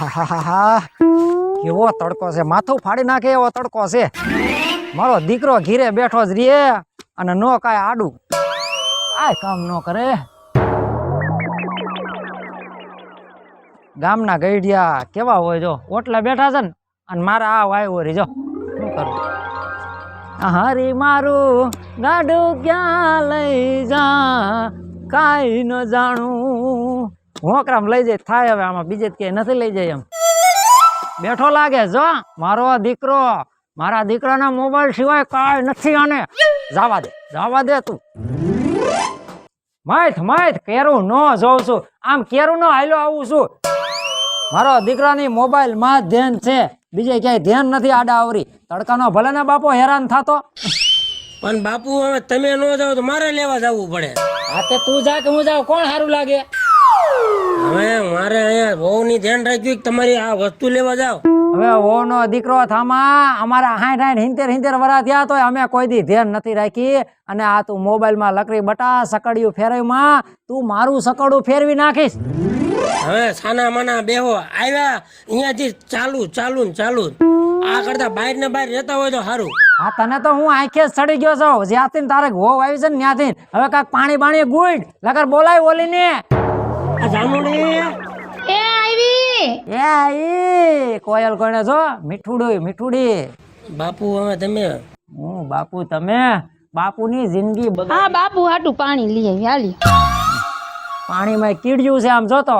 આહાહાહા કેવો તડકો છે, માથું ફાડી નાખે એવો તડકો છે. મારો દીકરો ઘીરે બેઠો જ રે અને નો કાંઈ આડું આ કામ નો કરે. ગામના ગઈડિયા કેવા હોય જો ઓટલા બેઠા છે ને અને મારા આ વાયુ રી જો શું કરું. હરી મારું ગાડું ક્યાં લઈ જા કાંઈ ન જાણું. હોકરામ લઈ જાય થાય હવે આમાં બીજે ક્યાંય નથી લઈ જાય એમ. બેઠો લાગે જો મારો દીકરો, મારા દીકરાના મોબાઈલ સિવાય કાંઈ નથી. આને જવા દે તું. માથ કેરું ન જોઉં છું, આમ કેરું ન હાલ્યો આવું છું. મારો દીકરાની મોબાઈલ માં જ ધ્યાન છે, બીજે ક્યાંય ધ્યાન નથી. આડા આવરી તડકાનો ભલે ને બાપો હેરાન થતો, પણ બાપુ હવે તમે ન જાવ તો મારે લેવા જવું પડે. હા તે તું જા કે હું જાઉં, કોણ સારું લાગે? હવે મારે અહીંયા બહુ ની ધ્યાન રાખ્યું કે તમારી આ વસ્તુ લેવા જાવ. હવે ઓનો દીકરો થામા અમારા 60-70 વરા થયા તો અમે કોઈ દી ધ્યાન નથી રાખી. અને આ તું મોબાઈલ માં લકડી બટા સકડિયું ફેરવીમાં તું મારું સકડું ફેરવી નાખીશ. હવે સાના માના બેહો આવ્યા અહીંયાથી ચાલુ ને આ કરતા બહાર ને બહાર રહેતા હોય તો સારું. હા તને તો હું આંખે જ ચડી ગયો છું જ્યાંથી તારે હોવ આવી છે ને ત્યાંથી. હવે કાંઈક પાણી બાણી ગુડ લગર બોલાય ઓલીને. કોયલ કોઈને જો મીઠુડી. બાપુ હવે તમે હું બાપુ તમે બાપુની જિંદગી હા બાપુ હાટું પાણી લઈ આવી હાલી. પાણીમાં કીડ્યું છે આમ જોતો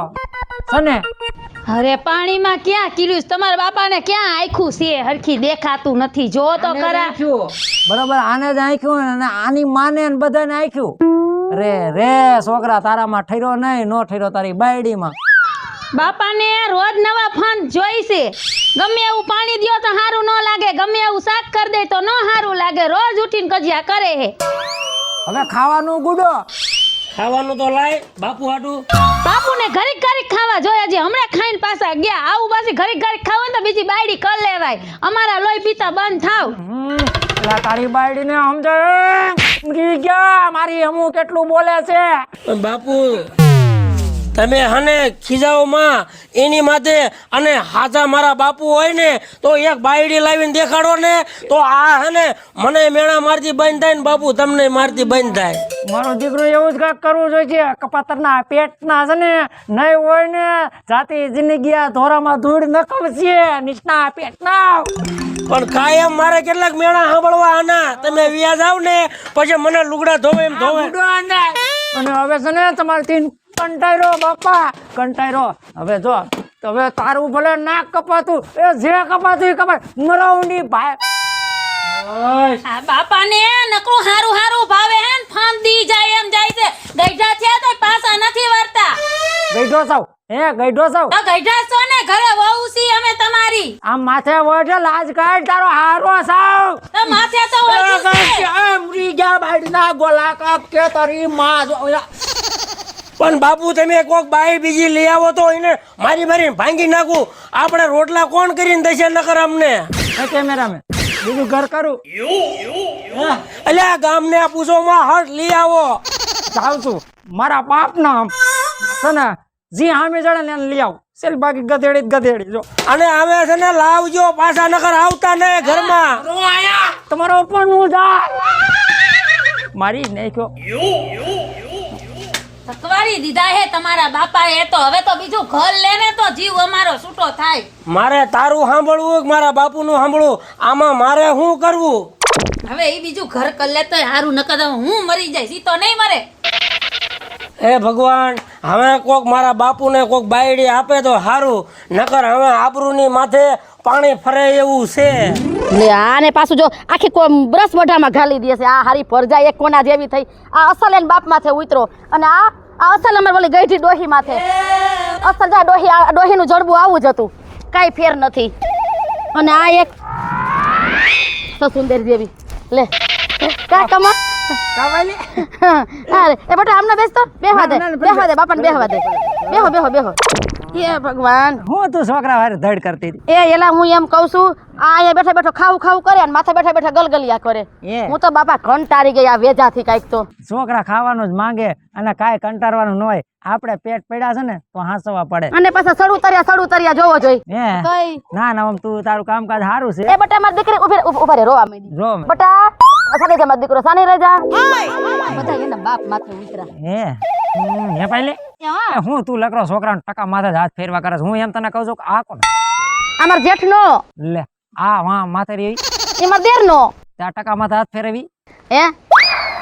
છે ને. અરે પાણીમાં ક્યાં કીડ્યું? તમારા બાપાને ક્યાં આખું છે, હરખી દેખાતું નથી. જો તો ખરા બરોબર આને જ આંખ્યું અને આની માને ને બધાને આંખ્યું. રે છોકરા તારામાં ઠર્યો નહીં, નો ઠર્યો તારી બાયડીમાં. બાપાને રોજ નવા ફોન જોઈશે. ગમે એવું પાણી દ્યો તો સારું ન લાગે, ગમે એવું શાક કરી દે તો ન સારું લાગે. રોજ ઉઠીને કજિયા કરે હે. હવે ખાવાનું ગુડો, ખાવાનું તો લાય બાપુ હાટું. બાપુને ઘડીક ખાવા જોઈએ. હજી હમણાં ખાઈને પાછા ગયા. આવું પાછી ઘડીક ખાવ ને તો બીજી બાયડી કર લેવાય. અમારા લોહી પીતા બંધ થાવ. તારી બાયડી ને સમજાય ગયા મારી હમું કેટલું બોલે છે. બાપુ તમે હને ખીજાઓ માં એની માથે અને હાજા મારા બાપુ હોય ને તો એક બાયડી લાવીને દેખાડો ને તો આ હને મને મેણા મારતી બંધ થાય ને બાપુ તમને મારતી બંધ થાય. મારો દીકરો એવું જ કાંઈક કરવું જોઈએ. કપાતરના પેટના છે ને નહીં હોય ને જાતી જિંદગી ધોરામાં ધૂળ નકળશે નીચના પેટના. પણ કાયમ મારે કેટલાક મેણા સાંભળવા આના. તમે વ્યાજ આવ ને પછી મને લુગડા ધોવે એમ ધોવે. અને હવે છે ને તમારે તીન કંટાયરો બાપા કંટાયરો. હવે જો હવે તારું ભલે નાક કપાતું એ જે કપાતું એ કપાય મરાઉની ભાઈ. આ બાપાને નકરું હારું ભાવે હે ને ફાન દી જાય એમ જાય છે. ગઈઢા થયા તો પાછા નથી વરતા. ગઈઢો સાવ ગઈઢો સાવ ગઈઢા છો ને ઘરે વહુ સી અમે તમારી. આમ માથે વળે લાજ કાઢ તારો હારો સાવ. તો માથે તો મરી ગયા બાયડીના ગોલા કાપ કે તારી માં જો. પણ બાપુ તમે કોક બાઈ બીજી લઈ આવો તો એને મારીને ભાંગી નાખું. આપણે રોટલા કોણ કરીને દેશે નકર અમને. કેમેરામેન બીજું ઘર કરું અલ્યા ગામને પૂછો માં હટ લઈ આવો. જાઉં છું મારા બાપ ના છે ને જી હામી જડે ને લઈ આવ. સેલ બાકી ગધેડી જો. અને હવે છે ને લાવજો પાછા નકર આવતા ને ઘરમાં. તમારો પણ હું જા મારી નાખ્યો. થકવારી દીધા હે તમારા બાપાએ. તો હવે તો બીજું ઘર લેને તો જીવ અમારો છૂટો થાય. મારે તારું સાંભળવું કે મારા બાપુનું સાંભળવું? આમાં મારે શું કરવું? હવે એ બીજું ઘર કર લે તો હારું, નકર હું મરી જાય. સીતો નહીં મરે. હે ભગવાન હવે કોક મારા બાપુને કોક બાયડી આપે તો સારું, નકર હવે આબરૂની માથે પાણી ફરે એવું છે. લે આને પાછું જો આખી બ્રશ મોઢામાં ઘાલી દે છે. આ હારી પરજા એક કોના જેવી થઈ. આ અસલ એન બાપ માથે ઉતરો અને આ અસલ અમાર બોલી ગઈઠી ડોહી માથે. અસલ જા ડોહીનું જડબું આવું જ હતું, કાઈ ફેર નથી. અને આ એક તો સુંદર જેવી લે કા કમા કાવાલી. અરે એ બેટા આમને બેસતો બેહવા દે બાપાને બેહવા દે. બેહો એ ભગવાન હું તું છોકરા વારે ધડ કરતી હતી એ એલા હું એમ કહું છું આ અહીંયા બેઠા બેઠો ખાવું ખાવું કરે અને માથે બેઠા બેઠા ગલગલિયા કરે એ હું તો બાપા કંટાળી ગઈ આ વેજાથી કાંઈક તો છોકરા ખાવાનું જ માંગે અને કાંઈ કંટાળવાનું ન હોય આપણે પેટ પડ્યા છે ને તો હાંસવા પડે અને પાછા સડું તરિયા જોવો જોઈ હે કઈ ના ના આમ તું તારું કામકાજ સારું છે એ બટા મારી દીકરી ઉભા રે રોવા માંડી જો બટા સાની જા મારો દીકરો સાની રહી જા બધા એના બાપ માથે ઉતરા હે પાલે હું તું લકડો છોકરાનો ટકા માથે જ હાથ ફેરવા કરે છે. હું એમ તને કહું છું કે આ કોણ અમાર જેઠનો લે આ વાં માથે રહી એ માર દેરનો ત્યાં ટકા માથે હાથ ફેરવી હે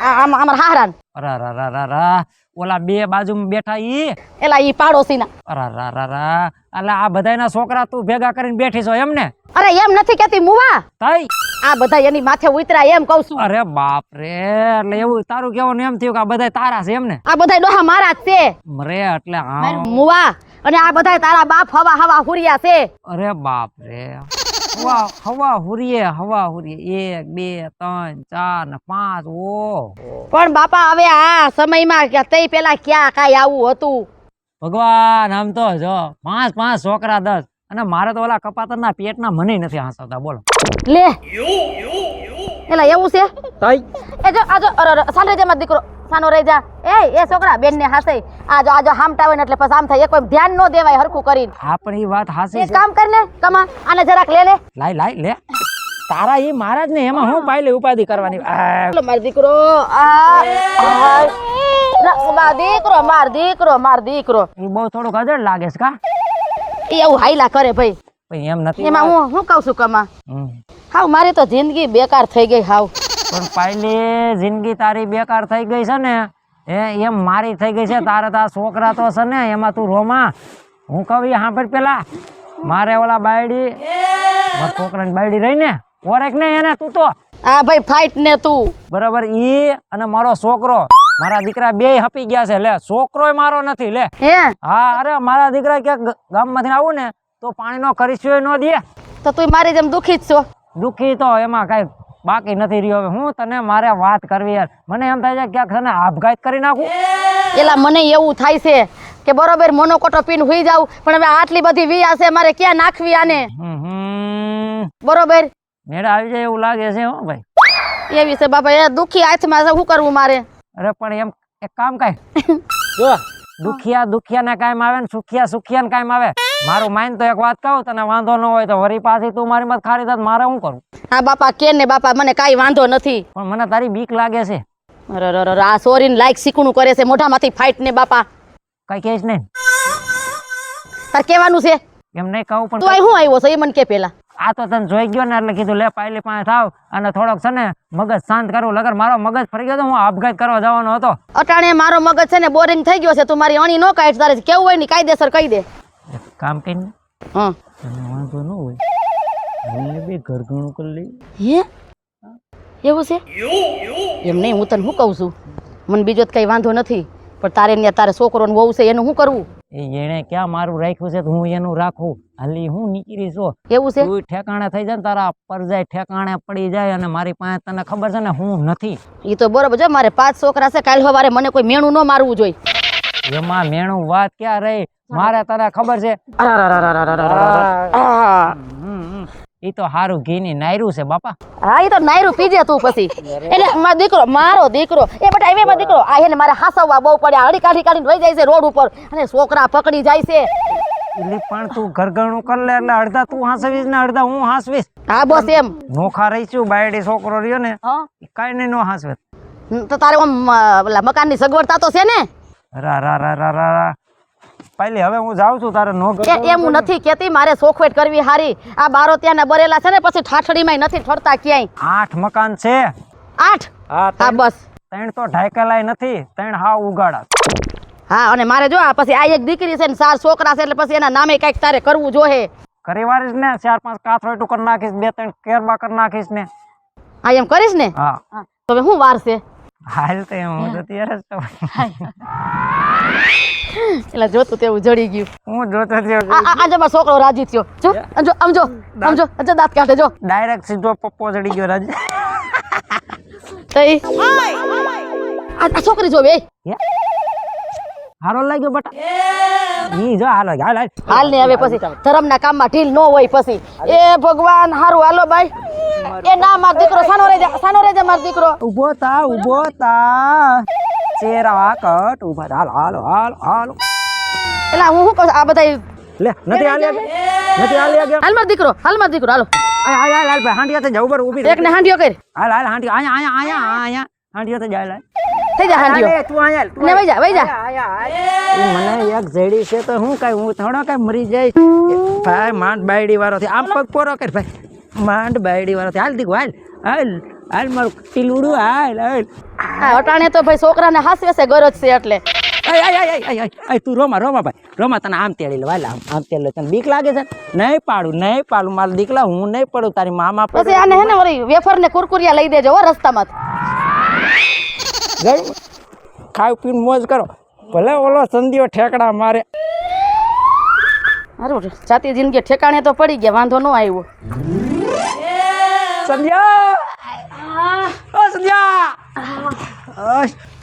અમાર હાહરાન અરા ઓલા બે બાજુમાં બેઠા ઈ એલા ઈ પાડોશીના અરા અલા આ બધાયના છોકરા તું ભેગા કરીને બેઠી છો એમ ને અરે એમ નથી કેતી મુવા તઈ આ બધા એની માથે ઉતરા એમ કહું છું અરે બાપ રે એટલે એવું તારું કેવું એમ થયું કે આ બધા તારા છે એમ ને આ બધા ડોહા મારા જ છે રે એટલે હા મુવા અને આ બધા તારા બાપ હવા હુરિયા છે અરે બાપ રે હવા હુરીએ 1 2 3 4 ને 5 ઓ પણ બાપા હવે આ સમયમાં કે તઈ પેલા ક્યાં કાઈ આવું હતું ભગવાન આમ તો જો 5 છોકરા 10 અને મારે તો ઓલા કપાતરના પેટના મને નથી હાંસવતા બોલો લે એલા એવું છે તઈ એ જો આજો અરે સાનો રે મારો દીકરો સાનો રહી જા એ છોકરા બેન ને હાસે આજો હામટાવે ને એટલે પછી આમ થાય કોઈ ધ્યાન ન દેવાય હરખું કરીને હા પણ ઈ વાત હાસી એક કામ કર ને કમા આને જરાક લે લાય લે તારા ઈ મારા જ ને એમાં હું પાયલે ઉપાધિ કરવાની બોલો મારો દીકરો માર દીકરો ઈ બહુ થોડુંક અજડ લાગે છે કા એ એવું હાઈલા કરે ભાઈ પણ એમ નથી એમાં હું કહું છું કમા હમ. હાવ મારી તો જિંદગી બેકાર થઈ ગઈ હાવ પણ પાયલી જિંદગી તારી બેકાર થઈ ગઈ છે ને એમ મારી થઈ ગઈ છે તારે તો આ છોકરા તો છે ને એમાં તું રોમાં હું કહું ઈ સાંભળ પેલા મારે ઓલા બાયડી મારા છોકરાની બાયડી રહી ને ઓરેક ને એને તું તો આ ભાઈ ફાઈટ ને તું બરાબર ઈ અને મારો છોકરો મારા દીકરા બે હપી ગયા છે લે છોકરોય મારો નથી લે હે હા અરે મારા દીકરા ક્યાંક ગામમાંથી આવું ને તો પાણીનો કરીશ્યો ન દે તો તું મારી જેમ દુખી જ છો દુઃખી તો એમાં કઈ બાકી નથી રહ્યો હવે હું તને મારે વાત કરવી યાર મને એમ થાય છે ક્યાંક તને આપઘાત કરી નાખું એલા મને એવું થાય છે કે બરોબર મોનોકોટો પીન હુઈ જાવ પણ હવે આટલી બધી વિયા છે મારે ક્યાં નાખવી આને બરોબર મેળે આવી જાય એવું લાગે છે હો ભાઈ એવી છે બાપા એ દુખી હાથમાં છે શું કરવું મારે અરે પણ એમ એક કામ કઈ જો દુખિયા ને કાયમ આવે ને સુખિયા ને કાયમ આવે મારું માઇન તો એક વાત કહું તને વાંધો ન હોય તો વરી પાછી તું મારી મત ખારી થાત મારે શું કરું હા બાપા કે ને બાપા મને કાઈ વાંધો નથી પણ મને તારી બીક લાગે છે અરે આ સોરીન લાઈક શીખણું કરે છે મોઢામાંથી ફાઈટ ને બાપા કઈ કહીશ નહીં તાર કેવાનું છે એમ નહીં કહું પણ તું હું આવ્યો છે એ મને કે પેલા આ તો તને જોઈ ગયો ને એટલે કીધું લે પાયલી પાસે થાવ અને થોડોક છે ને મગજ શાંત કરવું લગર મારો મગજ ફરી ગયો તો હું આપઘાત કરવા જવાનો હતો અટાણે મારો મગજ છે ને બોરિંગ થઈ ગયો છે તું મારી અણી નો કાઢ તારે કેવું હોય ને કાયદેસર કહી દે કામ કરીને હા તને વાંધો ન હોય મને બે ઘર ઘણું કરી લઈ હે એવું છે એમ નહીં હું તને શું કહું છું મને બીજો તો કઈ વાંધો નથી પણ તારે ને તારે છોકરો ને વહુ છે એનું શું કરવું એને ક્યાં મારું રાખ્યું છે તો હું એનું રાખું હાલી હું નીકળી છો એવું છે તું ઠેકાણે થઈ જાય ને તારા પર જાય ઠેકાણે પડી જાય અને મારી પાસે તને ખબર છે ને હું નથી એ તો બરોબર છે મારે 5 છોકરા છે કાલ સવારે મને કોઈ મેણું ન મારવું જોઈએ એમાં મેણું વાત ક્યાં રહી મારે તને ખબર છે ઈ તો હારું ઘી ની નાયરું છે બાપા હા એ તો નાયરું પીજે તું પછી એટલે મારો દીકરો એ બટા હવે દીકરો આ એને મારે હાસવવા બહુ પડ્યા હળી કાઢીને વહી જાય છે રોડ ઉપર અને છોકરા પકડી જાય છે એટલે પણ તું ઘરઘણું કર લે એટલે અડધા તું હાંસવીશ ને અડધા હું હાંસવીશ હા બસ એમ નોખા રહીશું બાયડી છોકરો રહ્યો ને હા કઈ નહીં નો હાંસવે તો તારે મકાન ની સગવડતા તો છે ને રા પહેલી હવે હું જાઉં છું તારે નો એમ હું નથી કેતી મારે સોખવેટ કરવી હારી આ બારો ત્યાંના બરેલા છે ને પછી ઠાઠડીમાં નથી ઠરતા ક્યાંય 8 મકાન છે 8 હા બસ 3 તો ઢાકેલાય નથી 3 હાવ ઉગાડા હા અને મારે જો આ પછી આ એક દીકરી છે ને 4 છોકરા છે એટલે પછી એના નામે કઈક તારે કરવું જોઈએ કરી વારીશ ને 4-5 કાથરોટું કરી નાખીશ 2-3 કેરબા કરી નાખીશ ને હા એમ કરીશ ને હા તો હવે હું વાર છે હાલ તો એમ હું તો ત્યારે જ તો એટલે જોતું તેવું જડી ગયું હું જોતો થયો આજે મારો છોકરો રાજી થયો જો સમજો દાંત કાઢે જો ડાયરેક્ટ સીધો પપ્પો ચડી ગયો રાજ તઈ આ છોકરી જોવે હારો લાગ્યો બટા ઈ જો હાલો હાલ હાલ હાલ ને હવે પછી ધર્મના કામમાં ઢીલ ન હોય પછી એ ભગવાન હારું હાલો ભાઈ એ ના માર દીકરો સાનો રહી જા માર દીકરો ઊભો તા ચેરા કટ ઊભા થા. હાલો હાલો હાલો એલા હું શું કહું આ બધા લે નથી હાલ્યા ગયા હાલ માર દીકરો હાલો હાલ ભાઈ હાંડિયા જવું બર ઊભી એક ને હાંડિયો કર હાલ હાંડિયો આયા હાંડિયો તો જાય થઈ જા હાંડિયો તું આયા ને વઈ જા મને એક જેડી છે તો હું કઈ હું થોડો કઈ મરી જાય ભાઈ માંડ બાયડી વાળો થી આમ પગ પોરો કર ભાઈ માંડ બાયડી વાળો થી હાલ દીકુ હાલ મારું ટીલુડું હાલ આ અટાણે તો ભાઈ છોકરાને હાસવે છે ગરજ છે એટલે તું રોમા ભાઈ તને આમ તેડી લે વાલ આમ તેડી લે તને બીક લાગે છે નહીં પાડું મારા દીકલા હું નહીં પડું તારી મામા પછી આને હે ને વળી વેફર ને કુરકુરિયા લઈ દેજો હો રસ્તામાં ખાવ પીને મોજ કરો ભલે ઓલો સંધિયો ઠેકડા મારે હારું જાતી જિંદગી ઠેકાણે તો પડી ગયા વાંધો ન આવ્યો સંધ્યા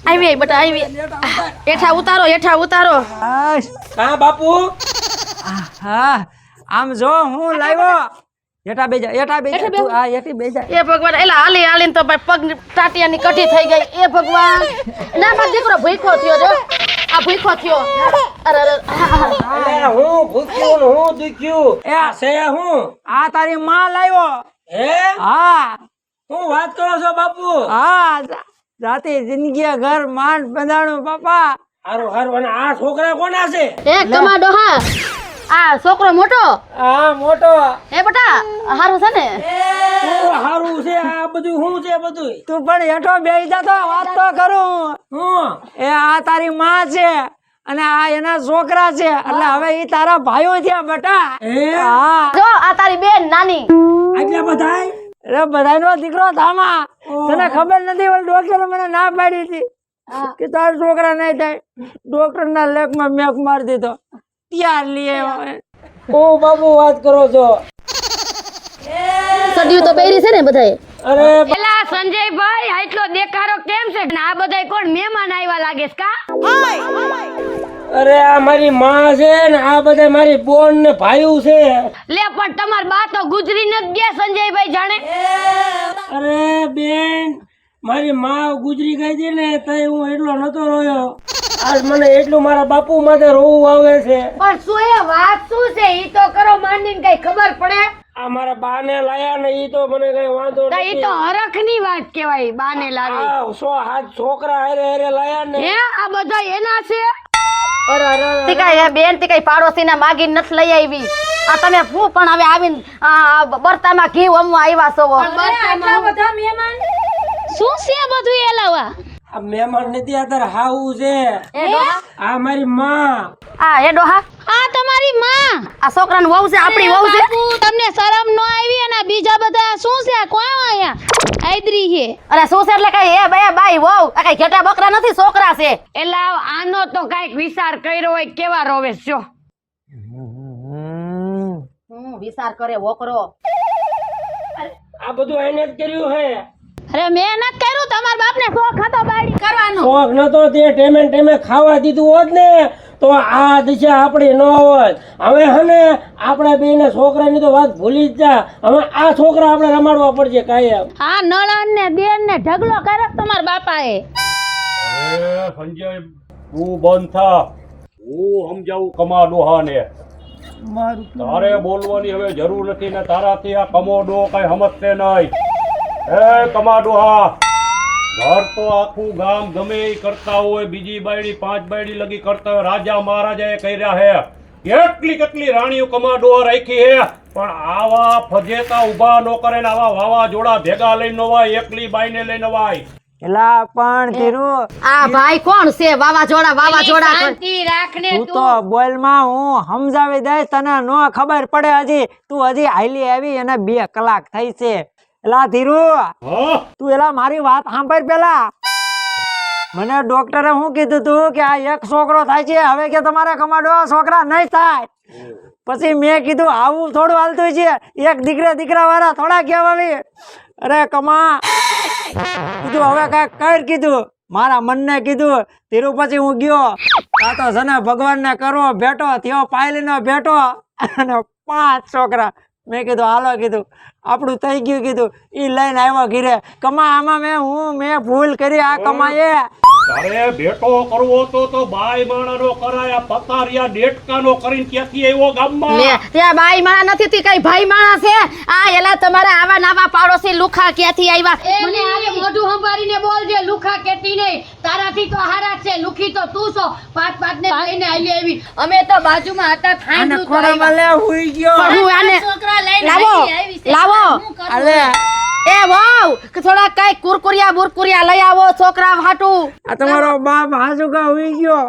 આવી બટા આવી હેઠા ઉતારો કા બાપુ હા આમ જો હું લાવ્યો એઠા બેજા તું આ એઠી બેજા એ ભગવાન એલા હાલીને તો ભાઈ પગ ટાટિયાની કઠી થઈ ગઈ એ ભગવાન ના મારો દીકરો ભૂખો થયો જો આ ભૂખો થયો અરે અરે હું ભૂખ્યું ને હું દુખ્યું એ છે હું આ તારી માં લાવ્યો હે હા હું વાત કરો છો બાપુ હા જાતી જિંદગી ઘર માંડ બંધાણું બાપા હારું અને આ છોકરા કોના છે એ કમા ડોહા આ છોકરો મોટો હા મોટો એ બટા હારું છે ને શું હારું છે આ બધું શું છે બધું તું પણ હેઠો બેસી જા તો વાત તો કરું હું એ આ તારી માં છે અને આ એના છોકરા છે એટલે હવે ઈ તારા ભાઈઓ છે બેટા હા જો આ તારી બેન નાની આટલા બધાય અરે બધાનો દીકરો થામા તને ખબર નથી ઓલ ડોક્ટરે મને ના પાડી હતી કે તારા છોકરા નહીં થાય ડોક્ટર ના લેખમાં મેક મારી દીધો ત્યાર લીએ ઓ બાપુ વાત કરો છો સડિયું તો પહેરી છે ને બધાએ અરે એલા સંજયભાઈ આટલો દેખાડો કેમ છે આ બધાય કોણ મહેમાન આવ્યા લાગે છે કા અરે આ મારી માં છે ને આ બધા મારી બોન ને ભાઈઓ છે લે પણ તમાર બા તો ગુજરી નથી ગયા સંજયભાઈ જાણે અરે બેન મારી માં ગુજરી ગઈ છે ને તઈ હું એટલો નતો રોયો આજ મને એટલું મારા બાપુ માટે રોવું આવે છે પણ શું એ વાત શું છે ઈ તો કરો માંડીને કઈ ખબર પડે આ મારા બા ને લાયા ને ઈ તો મને કઈ વાંધો તો ઈ નથી તો હરખની વાત કહેવાય બાને લાવી આ હાથ છોકરા હારે લાયા ને હે આ બધા એના છે તીકાઈ હે બેન તીકાઈ પાડોશીને માગીને નથી લઈ આવી આ તમે શું પણ હવે આવીને બરતામાં ઘી અમવા આવ્યા છો આટલા બધા મહેમાન શું છે બધું એલાવા આ મહેમાન નથી આ તાર હાવું છે આ મારી માં આ હે ડોહા આ તમારી માં આ છોકરાનું વહુ છે આપણી વહુ છે બાપુ, તમને શરમ ન આવી અને આ બીજા બધા શું છે આ કોણ આયા આદરી છે અરે શું છે એટલે કઈ હે બે બાઈ વહુ આ કઈ ઘેટા બકરા નથી છોકરા છે એલા આનો તો કઈક વિચાર કર્યો હોય કેવા રોવે છો વિચાર કરે વોકરો આ બધું એને જ કર્યું હે અરે મેં નત કર્યું તમારા બાપને શોખ હતો બાયડી કરવાનો શોખ નતો તે ટેમે ખાવા દીધું હોત ને તો આ દિશા આપણી ન હોત હવે હને આપણા બે ને છોકરાની તો વાત ભૂલી જ જા હવે આ છોકરા આપણે રમાડવા પડશે કાયમ હા નળન ને બેન ને ઢગલો કર્યો તમારા બાપાએ સંજય તું બંધ થા હું સમજાવું કમા ડોહાને તારે બોલવાની હવે જરૂર નથી ને તારાથી આ કમોડો કઈ સમજશે નહીં એ કમા ડોહા ઘર તો આખું ગામ ગમે એ કરતા હોય બીજી બાયડી 5 બાયડી લગી કરતા હોય રાજા મહારાજાએ કર્યા હે કેટલી રાણીઓ કમા ડોહા રાખી હે પણ આવા ફજેતા ઉભા ન કરે ને આવા વાવાઝોડા ભેગા લઈને વાય એકલી બાઈને લઈને વાય એલા પણ ધીરું આ ભાઈ કોણ છે વાવાઝોડા શાંતિ રાખને તું તો બોલ માં હું સમજાવી દઈશ તને નો ખબર પડે હજી તું હજી હાલી આવી અને 2 કલાક થઈ છે એલા ધીરુ હા તું એલા મારી વાત સાંભળ પેલા મને ડોક્ટરે શું કીધું તું કે આ એક છોકરો થાય છે હવે કે તમારે કમાડો છોકરા નહીં થાય પછી મેં કીધું આવું થોડું હાલતું છે એક દીકરા વાળા થોડા કહેવાવી અરે કમા કીધું હવે કાંઈક કર કીધું મારા મનને કીધું તિરુપતિ હું ગયો આ તો છે ને ભગવાનને કરવો બેઠો થયો પાયલીનો બેઠો અને 5 છોકરા મેં કીધું હાલો કીધું આપણું થઈ ગયું કીધું ઈ લઈને આવ્યો ઘીરે કમા આમાં મેં ભૂલ કરી આ કમાએ તારે બેટો કરવો તો બાઈ માણાનો કરાય પતારિયા ડેટકાનો કરીને ક્યાંથી આવ્યો ગામમાં લે ત્યાં બાઈ માણા નથી તી કઈ ભાઈ માણા છે આ એલા તમારા આવા નાવા પાડોશી લુખા ક્યાંથી આવ્યા મને આરે મોઢું સંભાળીને બોલજે લુખા કેતી નહીં તારાથી તો હારા છે લુખી તો તું છો પાંચ ને લઈને આલી આવી અમે તો બાજુમાં હતા આને ખોરામાં લે હુઈ ગયો હું આને છોકરા લઈને લાવો આવી છે લાવો અલે એ વાવ કે થોડા કઈ કુરકુરિયા બુરકુરિયા લઈ આવો છોકરા હાટું આ તમારો બાપ હાજુકા હુઈ ગયો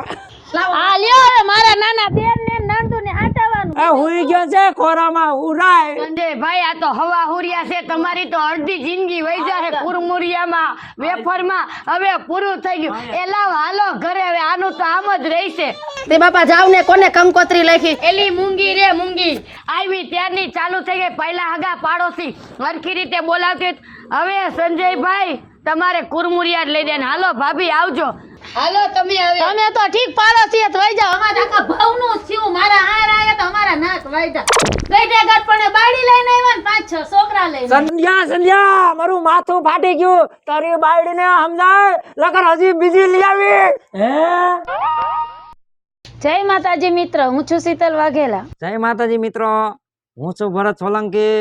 આ લ્યો હવે મારા નાના બેન ને નંદુ ને આટાવાનું આ હુઈ ગયો છે ખોરામાં ઉરાય સંજય ભાઈ આ તો હવા હુરિયા છે તમારી તો અડધી જિંદગી વહી જાહે કુરમુરિયામાં વેફરમાં હવે પૂરું થઈ ગયું એ લાવ હાલો ઘરે હવે આનું તો આમ જ રહેશે તે બાપા જાવ ને કોને કંકોત્રી લખી એલી મૂંગી રે મૂંગી આવી ત્યારની ચાલુ થઈ ગઈ પહેલા હગા પાડોશી હરખી રીતે બોલાવતી હવે સંજયભાઈ તમારે કુરમુરિયા જ લઈ દે ને હાલો ભાભી આવજો હાલો તમે તો ઠીક પાડોશી જ વઈ જાવ અમારા આખા ભાવનું થયું મારા હાર આયા તો અમારા નાક વાયદા ગઈઢે ગટપણે બાડી લઈને આવ્યા ને 5-6 છોકરા લઈને સંધ્યા મારું માથું ફાટી ગયું તારી બાયડીને સમજાય લગર હજી બીજી લઈ આવી હે જય માતાજી મિત્ર હું છું શીતલ વાઘેલા જય માતાજી મિત્રો હું છું ભરત સોલંકી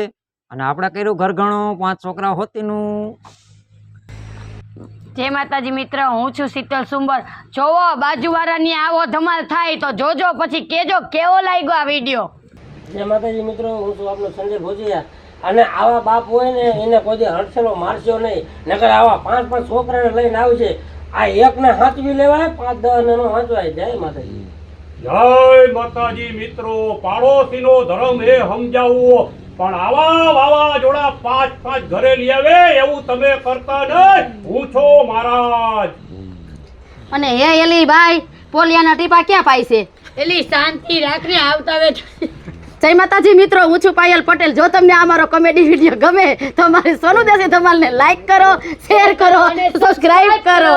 અને આપણે કર્યું ઘર ઘણું 5 છોકરા હોતીનું જય માતાજી મિત્ર હું છું શીતલ સુંબર જોવો બાજુવાળાની આવો ધમાલ થાય તો જોજો પછી કેજો કેવો લાગ્યો આ વિડિયો જય માતાજી મિત્રો હું છું આપનો સંજય ભોજિયા અને આવા બાપ હોય ને એને કોઈ દી હડસેલો મારશો નહીં નકર આવા 5-5 છોકરાને લઈને આવશે આ એકને હાથવી લેવાય 5-10 નો હાથવાય જય માતાજી જય માતાજી મિત્રો પાડોશીનો ધર્મ એ સમજાવવો પણ આવા વાવાઝોડા 5-5 ઘરે લઈ આવે એવું તમે કરતા નહીં હું છો મહારાજ અને હે એલી ભાઈ પોલિયાના ટીપા ક્યાં પાય છે એલી શાંતિ રાખને આવતા વે જય માતાજી મિત્રો હું છું પાયલ પટેલ જો તમને અમારો કોમેડી વિડીયો ગમે તો અમારી સોનુ દેશી ધમાલને લાઈક કરો શેર કરો સબસ્ક્રાઇબ કરો